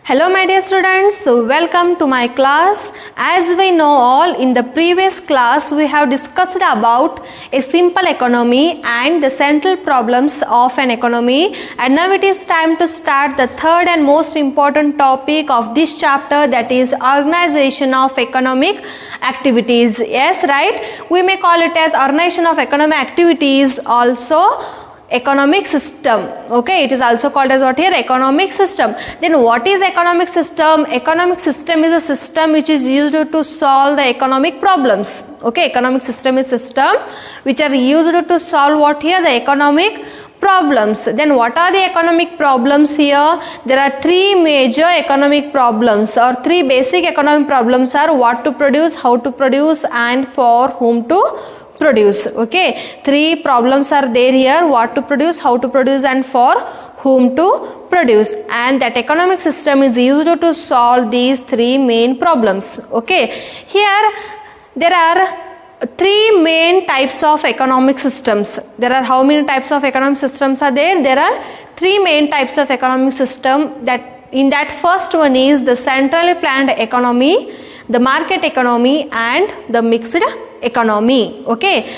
Hello my dear students, welcome to my class. As we know all, in the previous class we have discussed about a simple economy and the central problems of an economy, and now it is time to start the third and most important topic of this chapter, that is organization of economic activities. Yes, right, we may call it as organization of economic activities, also economic system. Okay, it is also called as what here? Economic system. Then what is economic system? Economic system is a system which is used to solve the economic problems. Okay, economic system is system which are used to solve what here? The economic problems. Then what are the economic problems here? There are three major economic problems, or three basic economic problems are what to produce, how to produce, and for whom to produce. Okay, three problems are there here: what to produce, how to produce, and for whom to produce. And that economic system is used to solve these three main problems. Okay, here there are three main types of economic systems. There are how many types of economic systems are there? There are three main types of economic system. That in that first one is the centrally planned economy, the market economy, and the mixed economy. Okay,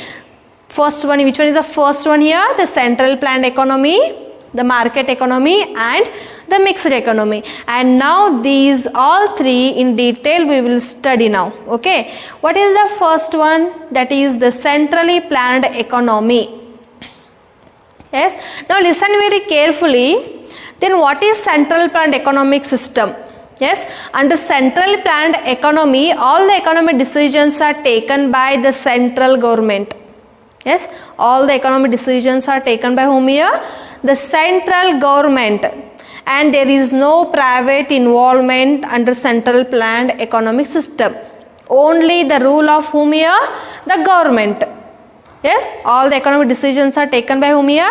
first one, which one is the first one here? The central planned economy, the market economy, and the mixed economy. And now these all three in detail we will study now. Okay, what is the first one? That is the centrally planned economy. Yes, now listen very carefully. Then what is central planned economic system? Yes, under central planned economy, all the economic decisions are taken by the central government. Yes, all the economic decisions are taken by whom here? The central government, and there is no private involvement under central planned economic system. Only the rule of whom here? The government. Yes, all the economic decisions are taken by whom here?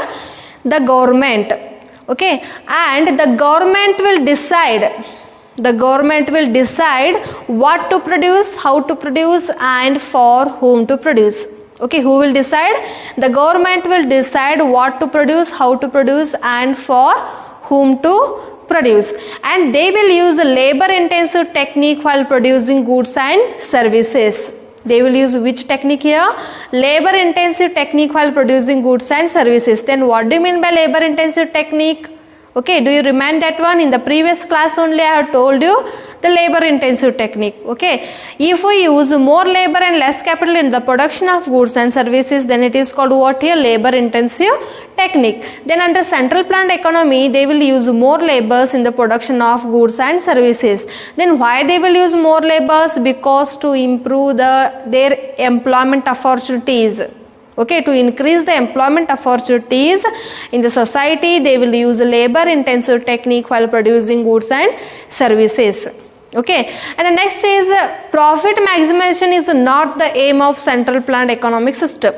The government. Okay, and the government will decide. The government will decide what to produce, how to produce, and for whom to produce. Okay, who will decide? The government will decide what to produce, how to produce, and for whom to produce. And they will use a labor intensive technique while producing goods and services. They will use which technique here? Labor intensive technique while producing goods and services. Then what do you mean by labor intensive technique? Okay, do you remember that one? In the previous class only I have told you the labor intensive technique. Okay, if we use more labor and less capital in the production of goods and services, then it is called what here? Labor intensive technique. Then under central planned economy, they will use more labors in the production of goods and services. Then why they will use more labors? Because to improve their employment opportunities. Okay, to increase the employment opportunities in the society, they will use a labor intensive technique while producing goods and services. Okay, and the next is profit maximization is not the aim of central planned economic system.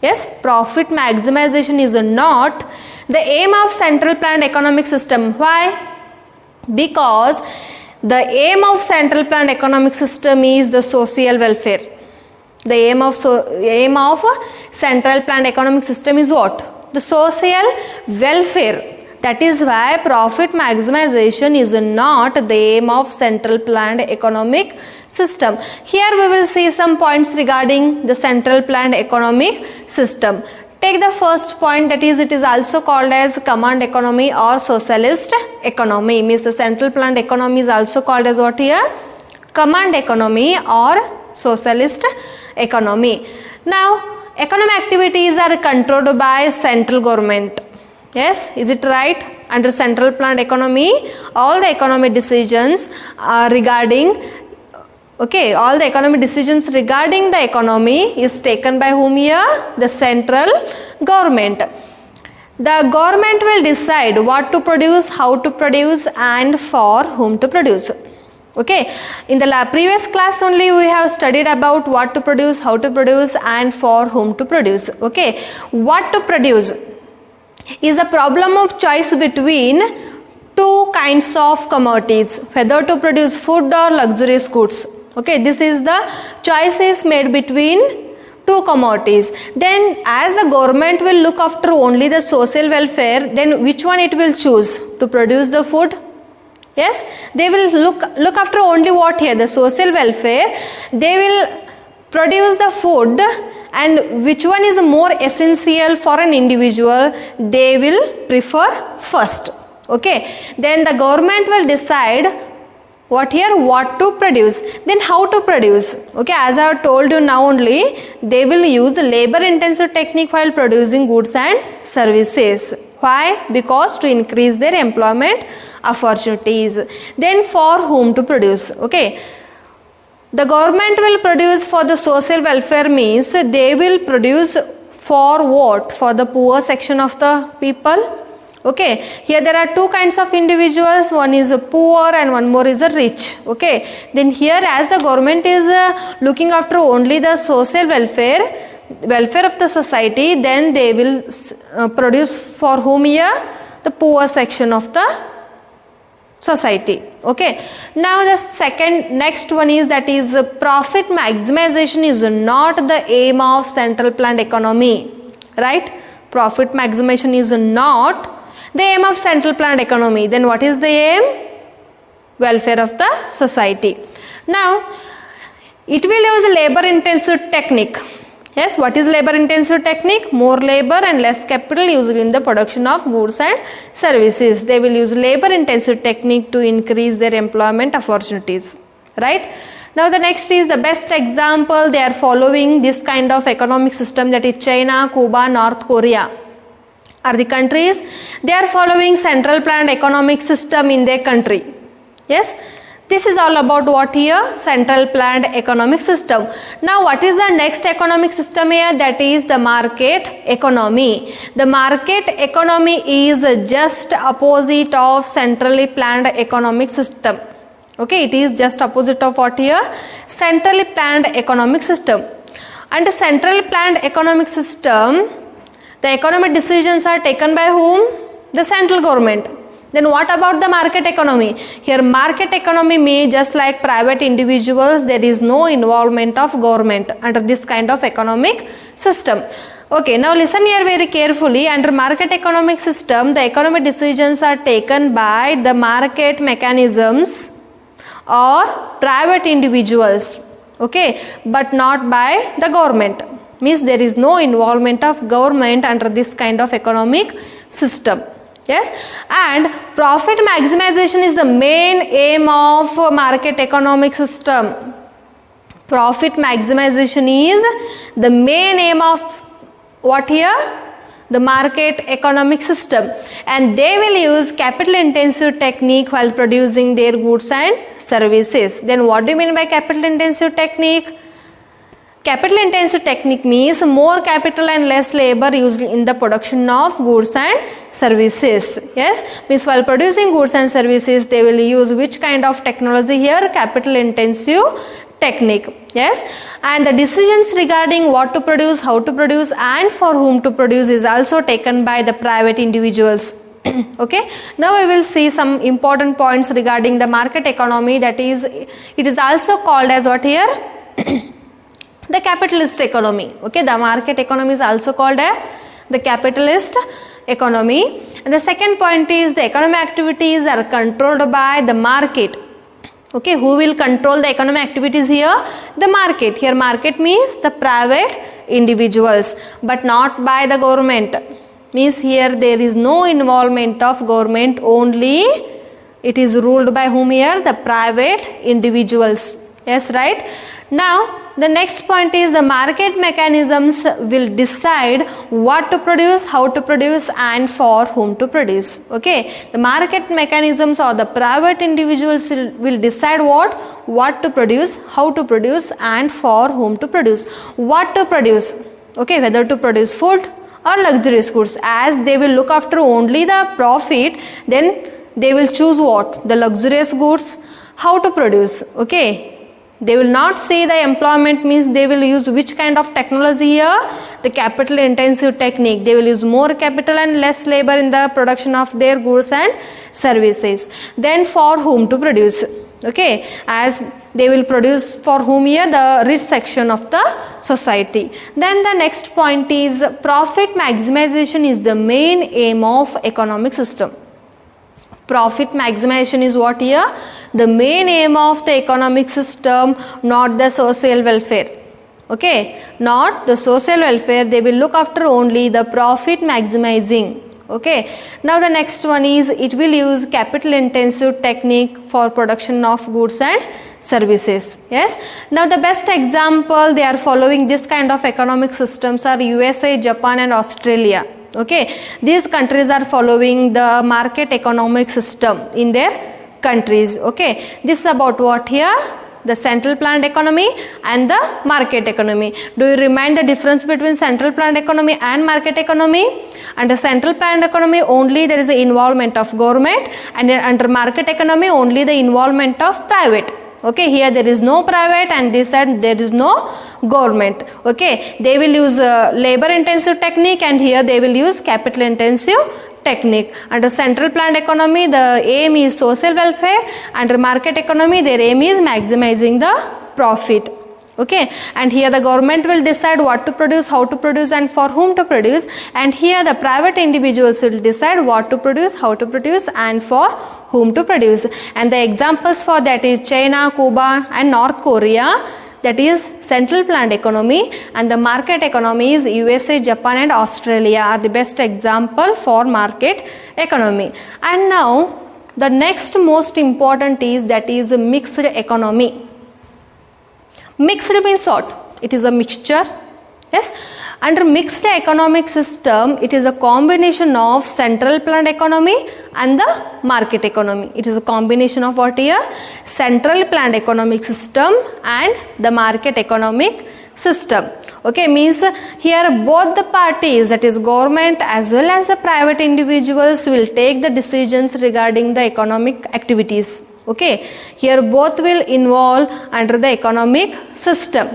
Yes, profit maximization is not the aim of central planned economic system. Why? Because the aim of central planned economic system is the social welfare. The aim of central planned economic system is what? The social welfare. That is why profit maximization is not the aim of central planned economic system. Here we will see some points regarding the central planned economic system. Take the first point, that is, it is also called as command economy or socialist economy. Means the central planned economy is also called as what here? Command economy or socialist economy. Now, economic activities are controlled by central government. Yes, is it right? Under central planned economy, all the economic decisions regarding all the economic decisions regarding the economy is taken by whom here? The central government. The government will decide what to produce, how to produce, and for whom to produce. Okay, in the previous class only we have studied about what to produce, how to produce, and for whom to produce. Okay, what to produce is a problem of choice between two kinds of commodities, whether to produce food or luxurious goods. Okay, this is the choice is made between two commodities. Then as the government will look after only the social welfare, then which one it will choose? To produce the food Yes, they will look after only what here, the social welfare. They will produce the food, and which one is more essential for an individual, they will prefer first. Okay, then the government will decide what here, what to produce, then how to produce. Okay, as I have told you now only, they will use labor intensive technique while producing goods and services. Why? Because to increase their employment opportunities. Then for whom to produce? Okay, the government will produce for the social welfare, means they will produce for what? For the poor section of the people. Okay, here there are two kinds of individuals, one is a poor and one more is a rich. Okay, then here as the government is looking after only the social welfare of the society, then they will produce for whom here? The poor section of the society. Okay, now the next one is, that is profit maximization is not the aim of central planned economy, right? Profit maximization is not the aim of central planned economy. Then what is the aim? Welfare of the society. Now it will use labor intensive technique. Yes, what is labor intensive technique? More labor and less capital used in the production of goods and services. They will use labor intensive technique to increase their employment opportunities, right? Now the next is the best example. They are following this kind of economic system, that is China, Cuba, North Korea are the countries. They are following central planned economic system in their country. Yes, this is all about what here? Central planned economic system. Now what is the next economic system here? That is the market economy. The market economy is just opposite of centrally planned economic system. Okay, it is just opposite of what here? Centrally planned economic system. And centrally planned economic system, the economic decisions are taken by whom? The central government. Then what about the market economy? Here market economy means just like private individuals, there is no involvement of government under this kind of economic system. Okay, now listen here very carefully. Under market economic system, the economic decisions are taken by the market mechanisms or private individuals. Okay, but not by the government. Means there is no involvement of government under this kind of economic system. Yes, and profit maximization is the main aim of market economic system. Profit maximization is the main aim of what here? The market economic system, and they will use capital intensive technique while producing their goods and services. Then what do you mean by capital intensive technique? Capital intensive technique means more capital and less labor used in the production of goods and services. Yes, means while producing goods and services, they will use which kind of technology here? Capital intensive technique. Yes, and the decisions regarding what to produce, how to produce and for whom to produce is also taken by the private individuals. Okay, now we will see some important points regarding the market economy, that is, it is also called as what here? The capitalist economy. Okay, the market economy is also called as the capitalist economy. And the second point is the economic activities are controlled by the market. Okay, who will control the economic activities here? The market. Here market means the private individuals, but not by the government. Means here there is no involvement of government, only it is ruled by whom here? The private individuals. Yes, right. Now the next point is the market mechanisms will decide what to produce, how to produce and for whom to produce. Okay, the market mechanisms or the private individuals will decide what to produce, how to produce and for whom to produce. What to produce? Okay, whether to produce food or luxurious goods. As they will look after only the profit, then they will choose what? The luxurious goods. How to produce? Okay, they will not say the employment, means they will use which kind of technology here? The capital intensive technique. They will use more capital and less labor in the production of their goods and services. Then for whom to produce? Okay, as they will produce for whom here? The rich section of the society. Then the next point is profit maximization is the main aim of economic system. Profit maximization is what here? The main aim of the economic system, not the social welfare. Okay, not the social welfare. They will look after only the profit maximizing. Okay, now the next one is it will use capital intensive technique for production of goods and services. Yes, now the best example they are following this kind of economic systems are USA, Japan and Australia. Okay, these countries are following the market economic system in their countries. Okay, this is about what here? The central planned economy and the market economy. Do you remind the difference between central planned economy and market economy? Under central planned economy only there is the involvement of government, and under market economy only the involvement of private. Okay, here there is no private and this side there is no government. Okay, they will use labor intensive technique and here they will use capital intensive technique. Under central planned economy the aim is social welfare, under market economy their aim is maximizing the profit. Okay, and here the government will decide what to produce, how to produce and for whom to produce, and here the private individuals will decide what to produce, how to produce and for whom to produce. And the examples for that is China, Cuba and North Korea. That is central planned economy, and the market economy is USA, Japan and Australia are the best example for market economy. And now the next most important is that is mixed economy. Mixed means what? It is a mixture. Yes, under mixed economic system it is a combination of central planned economy and the market economy. It is a combination of what here? Central planned economic system and the market economic system. Okay, means here both the parties, that is government as well as the private individuals, will take the decisions regarding the economic activities. Okay, here both will involve under the economic system.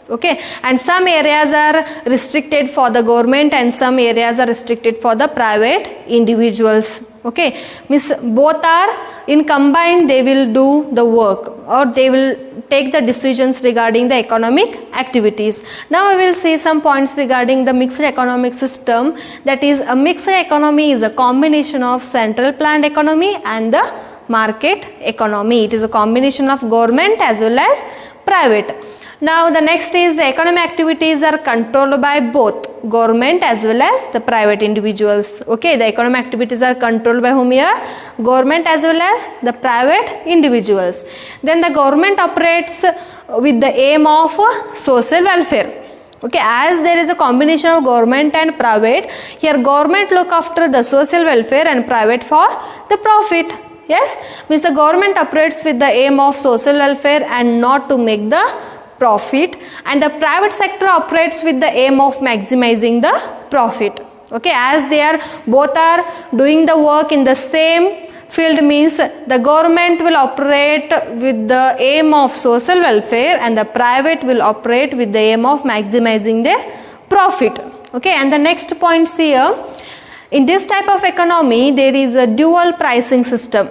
Okay, and some areas are restricted for the government and some areas are restricted for the private individuals. Okay, means both are in combined, they will do the work or they will take the decisions regarding the economic activities. Now we will see some points regarding the mixed economic system. That is, a mixed economy is a combination of central planned economy and the market economy. It is a combination of government as well as private. Now the next is the economic activities are controlled by both government as well as the private individuals. Okay, the economic activities are controlled by whom here? Government as well as the private individuals. Then the government operates with the aim of social welfare. Okay, as there is a combination of government and private, here government look after the social welfare and private for the profit. Yes, means the government operates with the aim of social welfare and not to make the profit, and the private sector operates with the aim of maximizing the profit. Okay, as they are both are doing the work in the same field, means the government will operate with the aim of social welfare and the private will operate with the aim of maximizing their profit. Okay, and the next points here, in this type of economy there is a dual pricing system.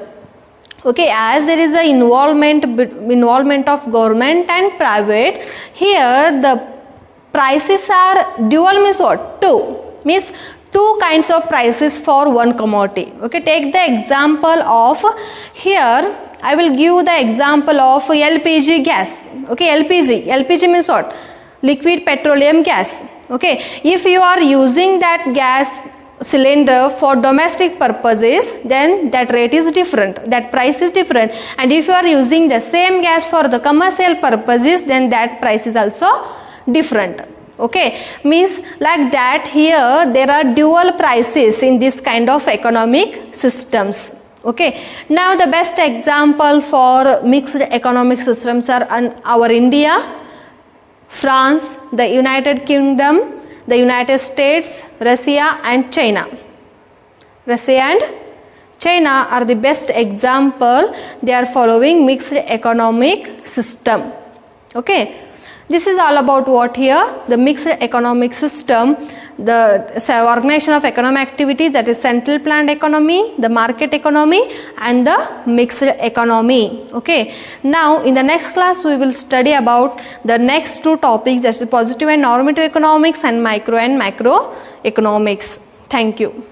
Okay, as there is a involvement of government and private, here the prices are dual, means what? Two, means two kinds of prices for one commodity. Okay, take the example of here, I will give the example of LPG gas. Okay, LPG means what? Liquid petroleum gas. Okay, if you are using that gas cylinder for domestic purposes, then that rate is different, that price is different, and if you are using the same gas for the commercial purposes, then that price is also different. Okay, means like that here there are dual prices in this kind of economic systems. Okay, now the best example for mixed economic systems are our India, France, the United Kingdom, the United States, Russia and China. Russia and China are the best example. They are following mixed economic system. Okay, this is all about what here? The mixed economic system, the organization of economic activity, that is central planned economy, the market economy and the mixed economy. Okay, now in the next class we will study about the next two topics, that is positive and normative economics and micro and macroeconomics. Thank you.